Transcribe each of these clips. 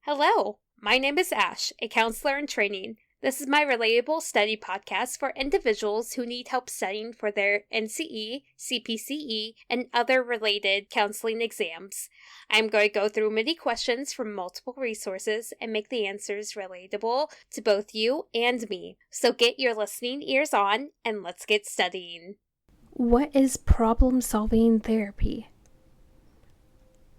Hello, my name is Ash, a counselor in training. This is my Relatable study podcast for individuals who need help studying for their NCE, CPCE, and other related counseling exams. I'm going to go through many questions from multiple resources and make the answers relatable to both you and me. So get your listening ears on and let's get studying. What is problem-solving therapy?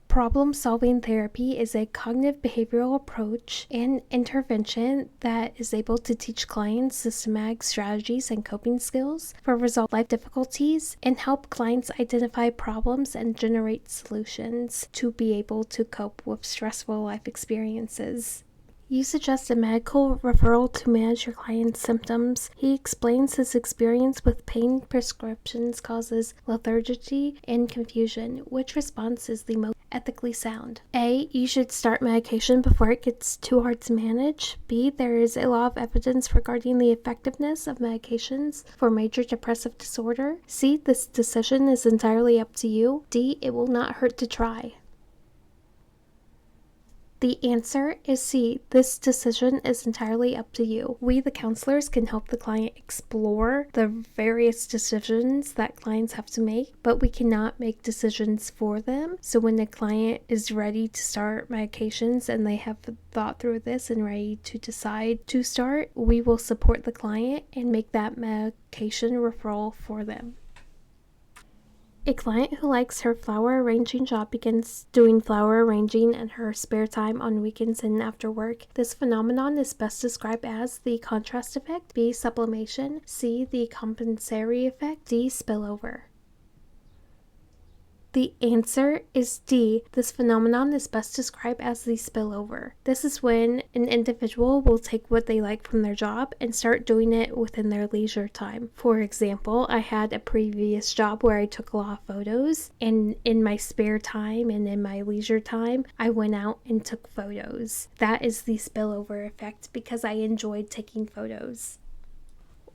Problem-solving therapy is a cognitive behavioral approach and intervention that is able to teach clients systematic strategies and coping skills for resolve life difficulties and help clients identify problems and generate solutions to be able to cope with stressful life experiences. You suggest a medical referral to manage your client's symptoms. He explains his experience with pain prescriptions causes lethargy and confusion. Which response is the most ethically sound? A. You should start medication before it gets too hard to manage. B. There is a lot of evidence regarding the effectiveness of medications for major depressive disorder. C. This decision is entirely up to you. D. It will not hurt to try. The answer is C. This decision is entirely up to you. We, the counselors, can help the client explore the various decisions that clients have to make, but we cannot make decisions for them. So when the client is ready to start medications and they have thought through this and ready to decide to start, we will support the client and make that medication referral for them. A client who likes her flower arranging job begins doing flower arranging in her spare time on weekends and after work. This phenomenon is best described as the contrast effect, B. Sublimation, C. The compensatory effect, D. Spillover. The answer is D. This phenomenon is best described as the spillover. This is when an individual will take what they like from their job and start doing it within their leisure time. For example, I had a previous job where I took a lot of photos, and in my spare time and in my leisure time, I went out and took photos. That is the spillover effect because I enjoyed taking photos.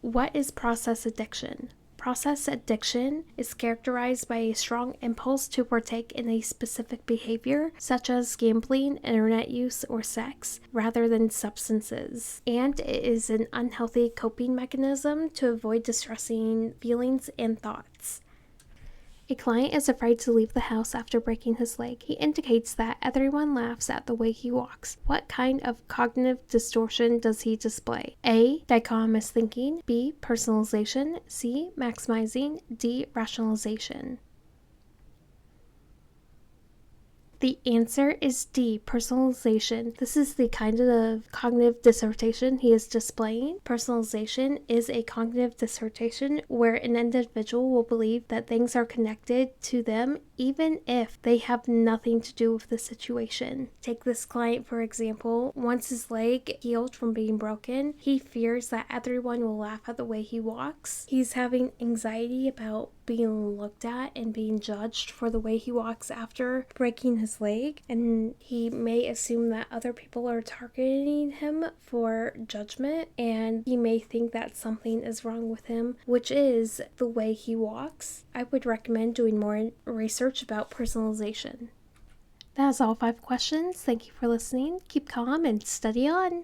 What is process addiction? Process addiction is characterized by a strong impulse to partake in a specific behavior, such as gambling, internet use, or sex, rather than substances. And it is an unhealthy coping mechanism to avoid distressing feelings and thoughts. A client is afraid to leave the house after breaking his leg. He indicates that everyone laughs at the way he walks. What kind of cognitive distortion does he display? A. Dichotomous thinking. B. Personalization. C. Maximizing. D. Rationalization. The answer is D. Personalization. This is the kind of cognitive dissertation he is displaying. Personalization is a cognitive dissertation where an individual will believe that things are connected to them even if they have nothing to do with the situation. Take this client, for example. Once his leg healed from being broken, he fears that everyone will laugh at the way he walks. He's having anxiety about being looked at and being judged for the way he walks after breaking his leg, and he may assume that other people are targeting him for judgment, and he may think that something is wrong with him, which is the way he walks. I would recommend doing more research about personalization. That is all 5 questions. Thank you for listening. Keep calm and study on.